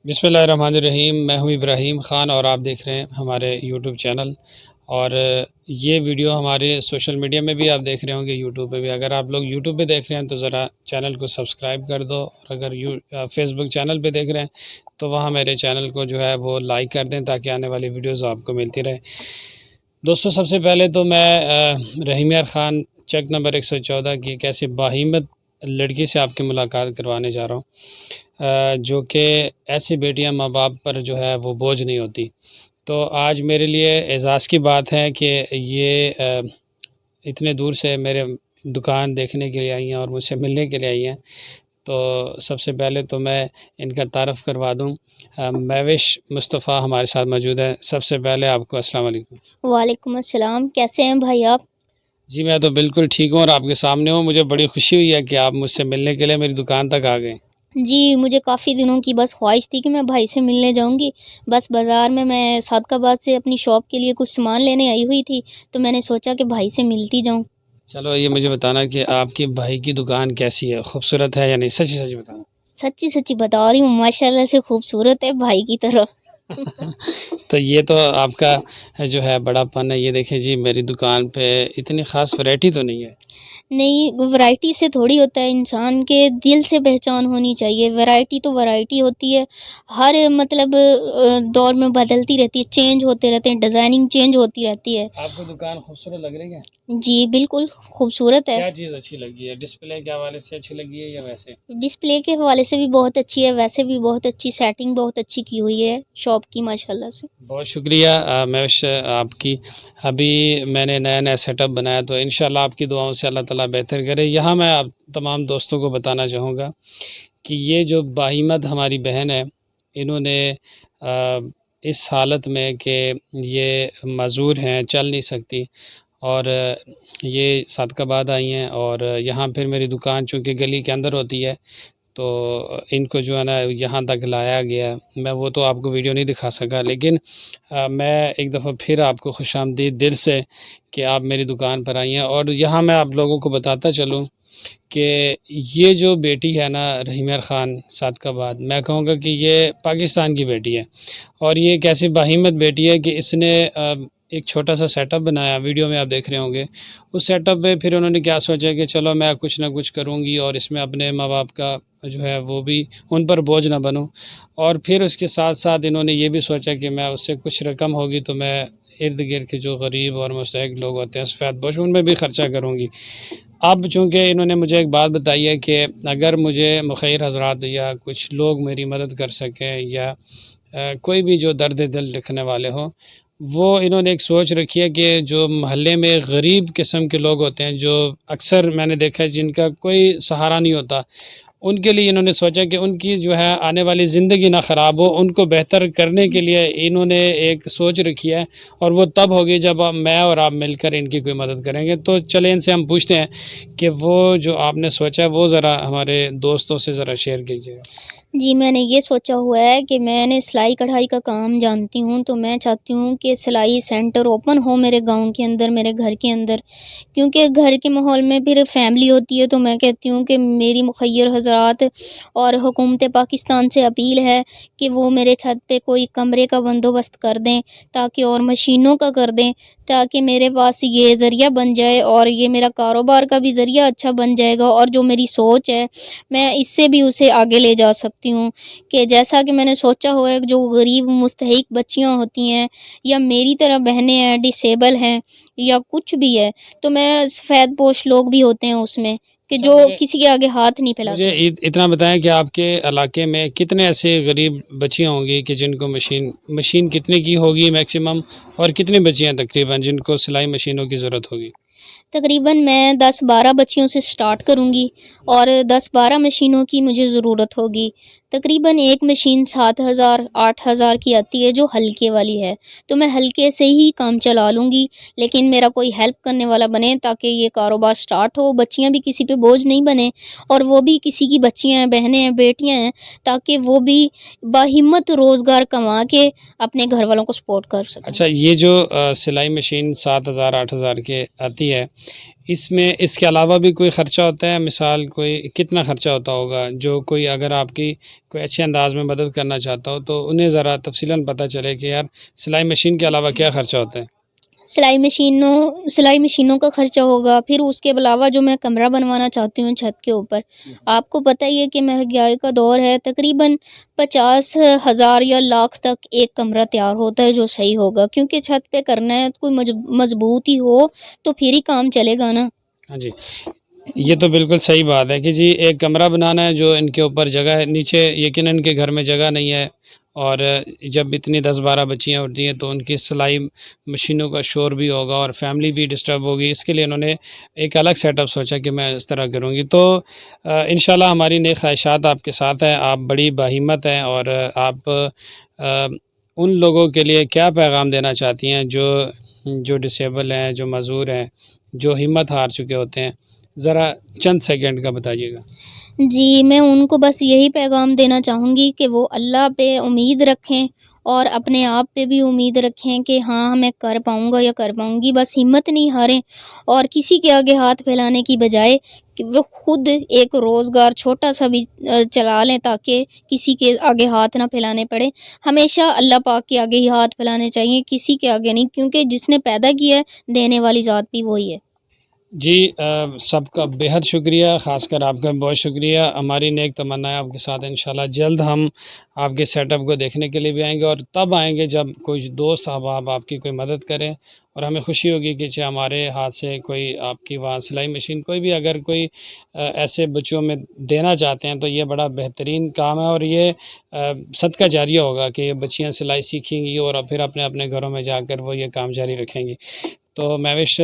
بسم اللہ الرحمن الرحیم، میں ہوں ابراہیم خان اور آپ دیکھ رہے ہیں ہمارے یوٹیوب چینل۔ اور یہ ویڈیو ہمارے سوشل میڈیا میں بھی آپ دیکھ رہے ہوں گے، یوٹیوب پہ بھی۔ اگر آپ لوگ یوٹیوب پہ دیکھ رہے ہیں تو ذرا چینل کو سبسکرائب کر دو، اور اگر فیس بک چینل پہ دیکھ رہے ہیں تو وہاں میرے چینل کو جو ہے وہ لائک کر دیں تاکہ آنے والی ویڈیوز آپ کو ملتی رہے۔ دوستو، سب سے پہلے تو میں رحیم یار خان چیک نمبر 114 کی ایک ایسی باہمت لڑکی سے آپ کی ملاقات کروانے جا رہا ہوں، جو کہ ایسی بیٹیاں ماں باپ پر جو ہے وہ بوجھ نہیں ہوتی۔ تو آج میرے لیے اعزاز کی بات ہے کہ یہ اتنے دور سے میرے دکان دیکھنے کے لیے آئی ہیں اور مجھ سے ملنے کے لیے آئی ہیں۔ تو سب سے پہلے تو میں ان کا تعارف کروا دوں۔ مہوش مصطفیٰ ہمارے ساتھ موجود ہے۔ سب سے پہلے آپ کو السلام علیکم۔ وعلیکم السلام، کیسے ہیں بھائی آپ؟ جی میں تو بالکل ٹھیک ہوں اور آپ کے سامنے ہوں۔ مجھے بڑی خوشی ہوئی ہے کہ آپ مجھ سے ملنے کے لیے میری دکان تک آ گئے۔ جی مجھے کافی دنوں کی بس خواہش تھی کہ میں بھائی سے ملنے جاؤں گی۔ بس بازار میں صادق آباد سے اپنی شاپ کے لیے کچھ سامان لینے آئی ہوئی تھی، تو میں نے سوچا کہ بھائی سے ملتی جاؤں۔ چلو یہ مجھے بتانا کہ آپ کی بھائی کی دکان کیسی ہے، خوبصورت ہے یا نہیں؟ سچی سچی بتانا۔ سچی سچی بتا رہی ہوں، ماشاءاللہ سے خوبصورت ہے بھائی کی طرح۔ تو یہ تو آپ کا جو ہے بڑا پن ہے۔ یہ دیکھیں جی، میری دکان پہ اتنی خاص ویرائٹی تو نہیں ہے۔ نہیں، ورائٹی سے تھوڑی ہوتا ہے، انسان کے دل سے پہچان ہونی چاہیے۔ ورائٹی تو ورائٹی ہوتی ہے، ہر مطلب دور میں بدلتی رہتی ہے، چینج ہوتے رہتے ہیں، ڈیزائننگ چینج ہوتی رہتی ہے۔ آپ کو دکان خوبصورت لگ رہی ہے؟ جی بالکل خوبصورت ہے۔ کیا چیز اچھی لگی ہے؟ ڈسپلے کے حوالے سے اچھی لگی ہے یا ویسے؟ ڈسپلے کے حوالے سے بھی بہت اچھی ہے، ویسے بھی بہت اچھی سیٹنگ بہت اچھی کی ہوئی ہے شاپ کی، ماشاءاللہ سے۔ بہت شکریہ مہوش آپ کی۔ ابھی میں نے نیا سیٹ اپ بنایا تو انشاءاللہ آپ کی دعاؤں سے اللہ تعالیٰ بہتر کرے۔ یہاں میں آپ تمام دوستوں کو بتانا چاہوں گا کہ یہ جو باہمت ہماری بہن ہے، انہوں نے اس حالت میں کہ یہ معذور ہیں، چل نہیں سکتی، اور یہ صادق آباد آئی ہیں، اور یہاں پھر میری دکان چونکہ گلی کے اندر ہوتی ہے تو ان کو جو ہے نا یہاں تک لایا گیا۔ میں وہ تو آپ کو ویڈیو نہیں دکھا سکا، لیکن میں ایک دفعہ پھر آپ کو خوش آمدید دل سے کہ آپ میری دکان پر آئی ہیں۔ اور یہاں میں آپ لوگوں کو بتاتا چلوں کہ یہ جو بیٹی ہے نا رحیم یار خان صادق آباد، میں کہوں گا کہ یہ پاکستان کی بیٹی ہے، اور یہ ایک ایسی باہمت بیٹی ہے کہ اس نے ایک چھوٹا سا سیٹ اپ بنایا، ویڈیو میں آپ دیکھ رہے ہوں گے۔ اس سیٹ اپ پہ پھر انہوں نے کیا سوچا کہ چلو میں کچھ نہ کچھ کروں گی اور اس میں اپنے ماں باپ کا جو ہے وہ بھی ان پر بوجھ نہ بنوں، اور پھر اس کے ساتھ ساتھ انہوں نے یہ بھی سوچا کہ میں اس سے کچھ رقم ہوگی تو میں ارد گرد کے جو غریب اور مستحق لوگ ہوتے ہیں سفید پوش، ان میں بھی خرچہ کروں گی۔ اب چونکہ انہوں نے مجھے ایک بات بتائی ہے کہ اگر مجھے مخیر حضرات یا کچھ لوگ میری مدد کر سکیں، یا کوئی بھی جو درد دل لکھنے والے ہوں، وہ انہوں نے ایک سوچ رکھی ہے کہ جو محلے میں غریب قسم کے لوگ ہوتے ہیں، جو اکثر میں نے دیکھا ہے جن کا کوئی سہارا نہیں ہوتا، ان کے لیے انہوں نے سوچا کہ ان کی جو ہے آنے والی زندگی نہ خراب ہو، ان کو بہتر کرنے کے لیے انہوں نے ایک سوچ رکھی ہے، اور وہ تب ہوگی جب میں اور آپ مل کر ان کی کوئی مدد کریں گے۔ تو چلیں ان سے ہم پوچھتے ہیں کہ وہ جو آپ نے سوچا ہے وہ ذرا ہمارے دوستوں سے ذرا شیئر کیجیے گا۔ جی میں نے یہ سوچا ہوا ہے کہ میں نے سلائی کڑھائی کا کام جانتی ہوں، تو میں چاہتی ہوں کہ سلائی سینٹر اوپن ہو میرے گاؤں کے اندر، میرے گھر کے اندر، کیونکہ گھر کے ماحول میں پھر فیملی ہوتی ہے، تو میں کہتی ہوں کہ میری مخیر حضرات اور حکومت پاکستان سے اپیل ہے کہ وہ میرے چھت پہ کوئی کمرے کا بندوبست کر دیں، تاکہ اور مشینوں کا کر دیں، تاکہ میرے پاس یہ ذریعہ بن جائے اور یہ میرا کاروبار کا بھی ذریعہ اچھا بن جائے گا، اور جو میری سوچ ہے میں اس سے بھی اسے آگے لے جا سکتی ہوں کہ جیسا کہ میں نے سوچا ہوا ہے جو غریب مستحق بچیاں ہوتی ہیں یا میری طرح بہنیں ہیں، ڈسیبل ہیں یا کچھ بھی ہے، تو میں سفید پوش لوگ بھی ہوتے ہیں اس میں کہ جو کسی کے آگے ہاتھ نہیں پھیلاتے۔ مجھے اتنا بتائیں کہ آپ کے علاقے میں کتنے ایسے غریب بچیاں ہوں گی کہ جن کو مشین کتنے کی ہوگی میکسیمم، اور کتنی بچیاں تقریباً جن کو سلائی مشینوں کی ضرورت ہوگی؟ تقریباً میں 10-12 بچیوں سے سٹارٹ کروں گی، اور 10-12 مشینوں کی مجھے ضرورت ہوگی۔ تقریباً ایک مشین 7,000-8,000 کی آتی ہے جو ہلکے والی ہے، تو میں ہلکے سے ہی کام چلا لوں گی، لیکن میرا کوئی ہیلپ کرنے والا بنے تاکہ یہ کاروبار سٹارٹ ہو، بچیاں بھی کسی پہ بوجھ نہیں بنے، اور وہ بھی کسی کی بچیاں ہیں، بہنیں ہیں، بیٹیاں ہیں، تاکہ وہ بھی باہمت روزگار کما کے اپنے گھر والوں کو سپورٹ کر سکیں۔ اچھا، یہ جو سلائی مشین 7,000-8,000 کے آتی ہے، اس میں اس کے علاوہ بھی کوئی خرچہ ہوتا ہے؟ مثال کوئی کتنا خرچہ ہوتا ہوگا؟ جو کوئی اگر آپ کی کوئی اچھے انداز میں مدد کرنا چاہتا ہو تو انہیں ذرا تفصیلاً پتہ چلے کہ یار سلائی مشین کے علاوہ کیا خرچہ ہوتا ہے؟ سلائی مشینوں کا خرچہ ہوگا، پھر اس کے علاوہ جو میں کمرہ بنوانا چاہتی ہوں چھت کے اوپر، آپ کو پتہ ہی ہے کہ مہنگائی کا دور ہے، تقریباً 50,000 یا لاکھ تک ایک کمرہ تیار ہوتا ہے جو صحیح ہوگا، کیونکہ چھت پہ کرنا ہے، کوئی مضبوط ہی ہو تو پھر ہی کام چلے گا نا۔ ہاں جی، یہ تو بالکل صحیح بات ہے کہ جی ایک کمرہ بنانا ہے جو ان کے اوپر جگہ ہے، نیچے یقیناً ان کے گھر میں جگہ نہیں ہے، اور جب اتنی 10-12 بچیاں ہوتی ہیں تو ان کی سلائی مشینوں کا شور بھی ہوگا اور فیملی بھی ڈسٹرب ہوگی، اس کے لیے انہوں نے ایک الگ سیٹ اپ سوچا کہ میں اس طرح کروں گی۔ تو انشاءاللہ ہماری نیک خواہشات آپ کے ساتھ ہیں، آپ بڑی باہمت ہیں، اور آپ ان لوگوں کے لیے کیا پیغام دینا چاہتی ہیں جو ڈسیبل ہیں، جو معذور ہیں، جو ہمت ہار چکے ہوتے ہیں؟ ذرا چند سیکنڈ کا بتائیے گا۔ جی، میں ان کو بس یہی پیغام دینا چاہوں گی کہ وہ اللہ پہ امید رکھیں اور اپنے آپ پہ بھی امید رکھیں کہ ہاں میں کر پاؤں گا یا کر پاؤں گی، بس ہمت نہیں ہاریں، اور کسی کے آگے ہاتھ پھیلانے کی بجائے کہ وہ خود ایک روزگار چھوٹا سا بھی چلا لیں تاکہ کسی کے آگے ہاتھ نہ پھیلانے پڑے۔ ہمیشہ اللہ پاک کے آگے ہی ہاتھ پھیلانے چاہیے، کسی کے آگے نہیں، کیونکہ جس نے پیدا کیا ہے دینے والی ذات بھی وہی ہے۔ جی سب کا بےحد شکریہ، خاص کر آپ کا بہت شکریہ۔ ہماری نیک تمنا ہے آپ کے ساتھ انشاءاللہ جلد ہم آپ کے سیٹ اپ کو دیکھنے کے لیے بھی آئیں گے، اور تب آئیں گے جب کچھ دوست احباب آپ کی کوئی مدد کریں، اور ہمیں خوشی ہوگی کہ ہمارے ہاتھ سے کوئی آپ کی وہاں سلائی مشین کوئی بھی اگر کوئی ایسے بچوں میں دینا چاہتے ہیں تو یہ بڑا بہترین کام ہے، اور یہ صدقہ جاریہ ہوگا کہ یہ بچیاں سلائی سیکھیں گی اور پھر اپنے اپنے گھروں میں جا کر وہ یہ کام جاری رکھیں گی۔ تو میں وش